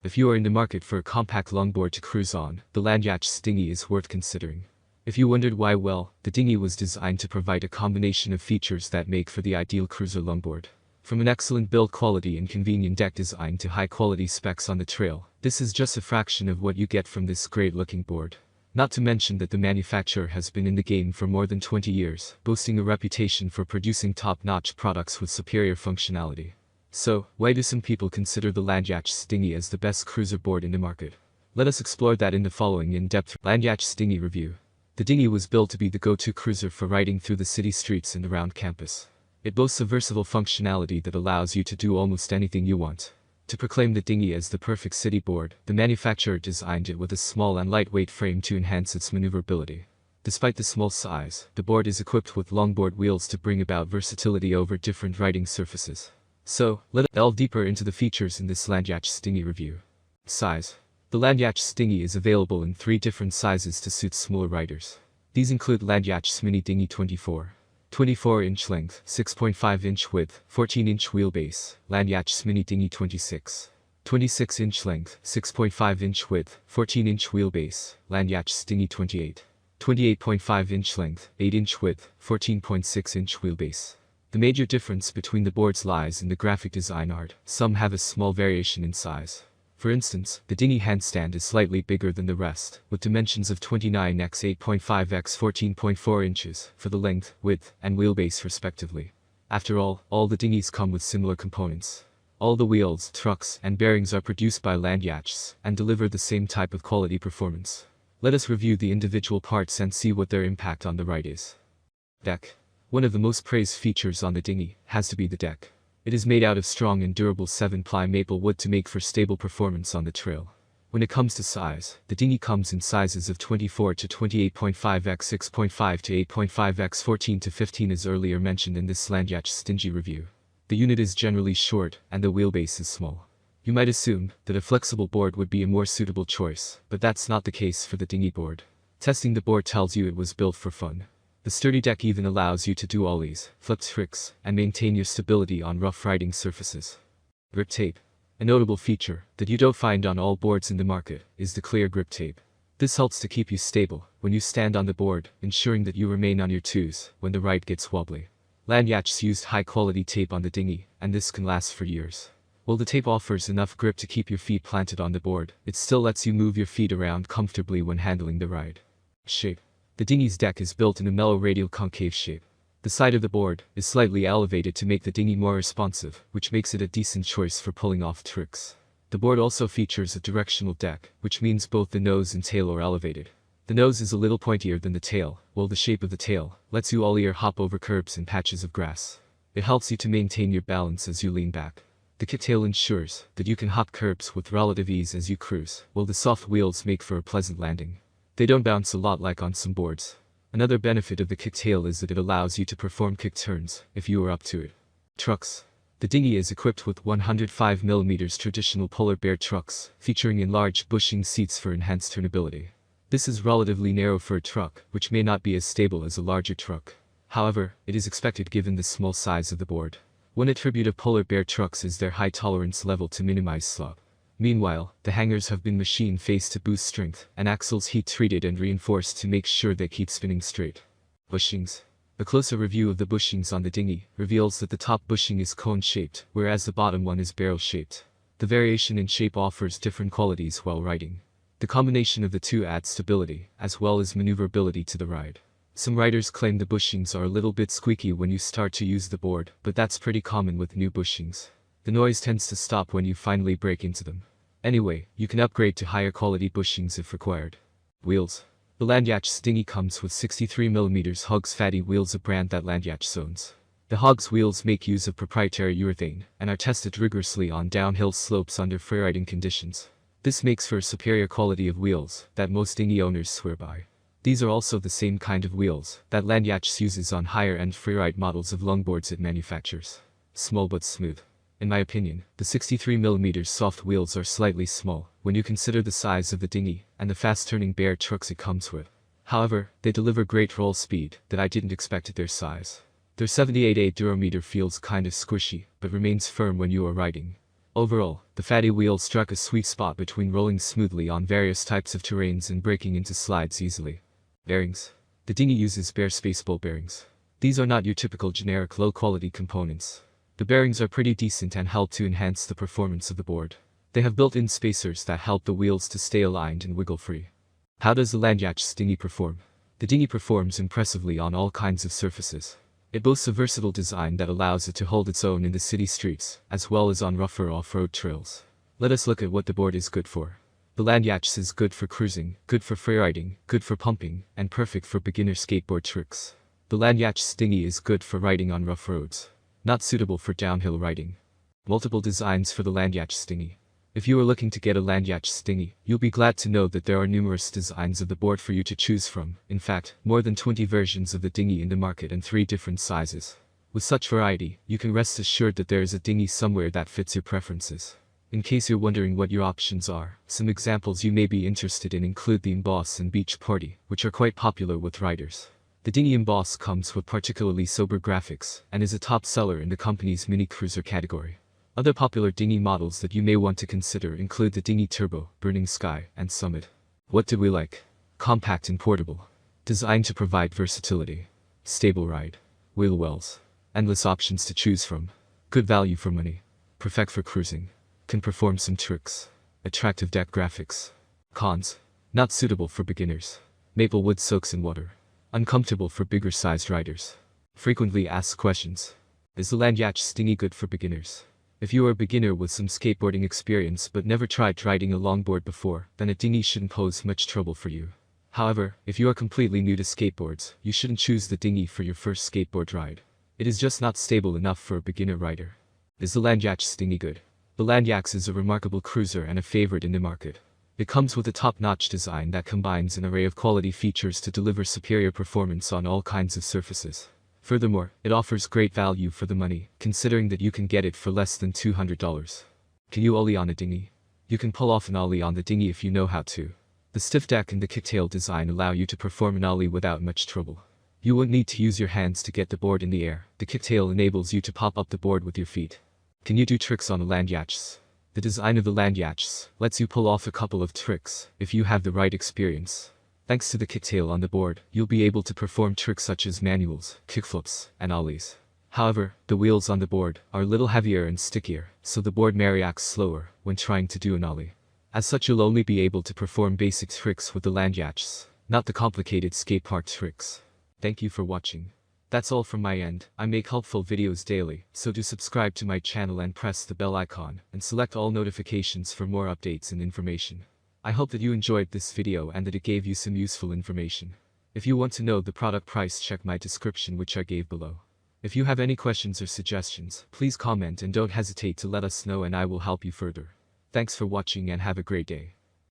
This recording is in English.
If you are in the market for a compact longboard to cruise on, the Landyachtz Dinghy is worth considering. If you wondered why, well, the dinghy was designed to provide a combination of features that make for the ideal cruiser longboard. From an excellent build quality and convenient deck design to high-quality specs on the trail, this is just a fraction of what you get from this great-looking board. Not to mention that the manufacturer has been in the game for more than 20 years, boasting a reputation for producing top-notch products with superior functionality. So, why do some people consider the Landyachtz Dinghy as the best cruiser board in the market? Let us explore that in the following in-depth Landyachtz Dinghy review. The dinghy was built to be the go-to cruiser for riding through the city streets and around campus. It boasts a versatile functionality that allows you to do almost anything you want. To proclaim the dinghy as the perfect city board, the manufacturer designed it with a small and lightweight frame to enhance its maneuverability. Despite the small size, the board is equipped with longboard wheels to bring about versatility over different riding surfaces. So, let us delve deeper into the features in this Landyachtz Dinghy review. Size. The Landyachtz Dinghy is available in 3 different sizes to suit smaller riders. These include Landyachtz Mini Dinghy 24-inch length, 6.5-inch width, 14-inch wheelbase, Landyachtz Mini Dinghy 26-inch length, 6.5-inch width, 14-inch wheelbase, Landyachtz Dinghy 28.5-inch length, 8-inch width, 14.6-inch wheelbase. The major difference between the boards lies in the graphic design art. Some have a small variation in size. For instance, the dinghy handstand is slightly bigger than the rest, with dimensions of 29 x 8.5 x 14.4 inches for the length, width, and wheelbase respectively. After all the dinghies come with similar components. All the wheels, trucks, and bearings are produced by Landyachtz and deliver the same type of quality performance. Let us review the individual parts and see what their impact on the ride is. Deck. One of the most praised features on the dinghy has to be the deck. It is made out of strong and durable 7-ply maple wood to make for stable performance on the trail. When it comes to size, the dinghy comes in sizes of 24 to 28.5 x 6.5 to 8.5 x 14 to 15 as earlier mentioned in this Landyachtz Dinghy review. The unit is generally short and the wheelbase is small. You might assume that a flexible board would be a more suitable choice, but that's not the case for the dinghy board. Testing the board tells you it was built for fun. The sturdy deck even allows you to do ollies, flip tricks, and maintain your stability on rough riding surfaces. Grip tape. A notable feature that you don't find on all boards in the market is the clear grip tape. This helps to keep you stable when you stand on the board, ensuring that you remain on your toes when the ride gets wobbly. Landyachtz used high-quality tape on the dinghy, and this can last for years. While the tape offers enough grip to keep your feet planted on the board, it still lets you move your feet around comfortably when handling the ride. Shape. The dinghy's deck is built in a mellow radial concave shape. The side of the board is slightly elevated to make the dinghy more responsive, which makes it a decent choice for pulling off tricks. The board also features a directional deck, which means both the nose and tail are elevated. The nose is a little pointier than the tail, while the shape of the tail lets you ollie or hop over curbs and patches of grass. It helps you to maintain your balance as you lean back. The Kicktail ensures that you can hop curbs with relative ease as you cruise, while the soft wheels make for a pleasant landing. They don't bounce a lot like on some boards. Another benefit of the Kicktail is that it allows you to perform kick turns if you are up to it. Trucks. The dinghy is equipped with 105mm traditional polar bear trucks, featuring enlarged bushing seats for enhanced turnability. This is relatively narrow for a truck, which may not be as stable as a larger truck. However, it is expected given the small size of the board. One attribute of polar bear trucks is their high tolerance level to minimize slop. Meanwhile, the hangers have been machine-faced to boost strength, and axles heat-treated and reinforced to make sure they keep spinning straight. Bushings. A closer review of the bushings on the dinghy reveals that the top bushing is cone-shaped, whereas the bottom one is barrel-shaped. The variation in shape offers different qualities while riding. The combination of the two adds stability, as well as maneuverability to the ride. Some riders claim the bushings are a little bit squeaky when you start to use the board, but that's pretty common with new bushings. The noise tends to stop when you finally break into them. Anyway, you can upgrade to higher quality bushings if required. Wheels. The Landyachtz Dinghy comes with 63mm Hogs fatty wheels, a brand that Landyachtz owns. The Hogs wheels make use of proprietary urethane and are tested rigorously on downhill slopes under freeriding conditions. This makes for a superior quality of wheels that most dinghy owners swear by. These are also the same kind of wheels that Landyachtz uses on higher-end freeride models of longboards it manufactures. Small but smooth. In my opinion, the 63mm soft wheels are slightly small when you consider the size of the dinghy and the fast-turning bear trucks it comes with. However, they deliver great roll speed that I didn't expect at their size. Their 78A durometer feels kinda squishy, but remains firm when you are riding. Overall, the fatty wheel struck a sweet spot between rolling smoothly on various types of terrains and breaking into slides easily. Bearings. The dinghy uses bare space ball bearings. These are not your typical generic low-quality components. The bearings are pretty decent and help to enhance the performance of the board. They have built-in spacers that help the wheels to stay aligned and wiggle-free. How does the Landyachtz Dinghy perform? The dinghy performs impressively on all kinds of surfaces. It boasts a versatile design that allows it to hold its own in the city streets, as well as on rougher off-road trails. Let us look at what the board is good for. The Landyachtz is good for cruising, good for freeriding, good for pumping, and perfect for beginner skateboard tricks. The Landyachtz Dinghy is good for riding on rough roads. Not suitable for downhill riding. Multiple designs for the Landyachtz Dinghy. If you are looking to get a Landyachtz Dinghy, you'll be glad to know that there are numerous designs of the board for you to choose from. In fact, more than 20 versions of the dinghy in the market in 3 different sizes. With such variety, you can rest assured that there is a dinghy somewhere that fits your preferences. In case you're wondering what your options are, some examples you may be interested in include the Emboss and Beach Party, which are quite popular with riders. The Dinghy Emboss comes with particularly sober graphics, and is a top seller in the company's mini cruiser category. Other popular dinghy models that you may want to consider include the Dinghy Turbo, Burning Sky, and Summit. What do we like? Compact and portable. Designed to provide versatility. Stable ride. Wheel wells. Endless options to choose from. Good value for money. Perfect for cruising. Can perform some tricks. Attractive deck graphics. Cons. Not suitable for beginners. Maple wood soaks in water. Uncomfortable for bigger sized riders. Frequently asked questions. Is the Landyachtz Dinghy good for beginners? If you are a beginner with some skateboarding experience but never tried riding a longboard before, then a dinghy shouldn't pose much trouble for you. However, if you are completely new to skateboards, you shouldn't choose the dinghy for your first skateboard ride. It is just not stable enough for a beginner rider. Is the Landyachtz Dinghy good? The Landyachtz is a remarkable cruiser and a favorite in the market. It comes with a top-notch design that combines an array of quality features to deliver superior performance on all kinds of surfaces. Furthermore, it offers great value for the money, considering that you can get it for less than $200. Can you ollie on a dinghy? You can pull off an ollie on the dinghy if you know how to. The stiff deck and the Kicktail design allow you to perform an ollie without much trouble. You won't need to use your hands to get the board in the air. The Kicktail enables you to pop up the board with your feet. Can you do tricks on a Landyachtz? The design of the Landyachtz lets you pull off a couple of tricks if you have the right experience. Thanks to the Kicktail on the board, you'll be able to perform tricks such as manuals, kickflips, and ollies. However, the wheels on the board are a little heavier and stickier, so the board may react slower when trying to do an ollie. As such, you'll only be able to perform basic tricks with the Landyachtz, not the complicated skatepark tricks. Thank you for watching. That's all from my end. I make helpful videos daily, so do subscribe to my channel and press the bell icon, and select all notifications for more updates and information. I hope that you enjoyed this video and that it gave you some useful information. If you want to know the product price, check my description which I gave below. If you have any questions or suggestions, please comment and don't hesitate to let us know and I will help you further. Thanks for watching and have a great day.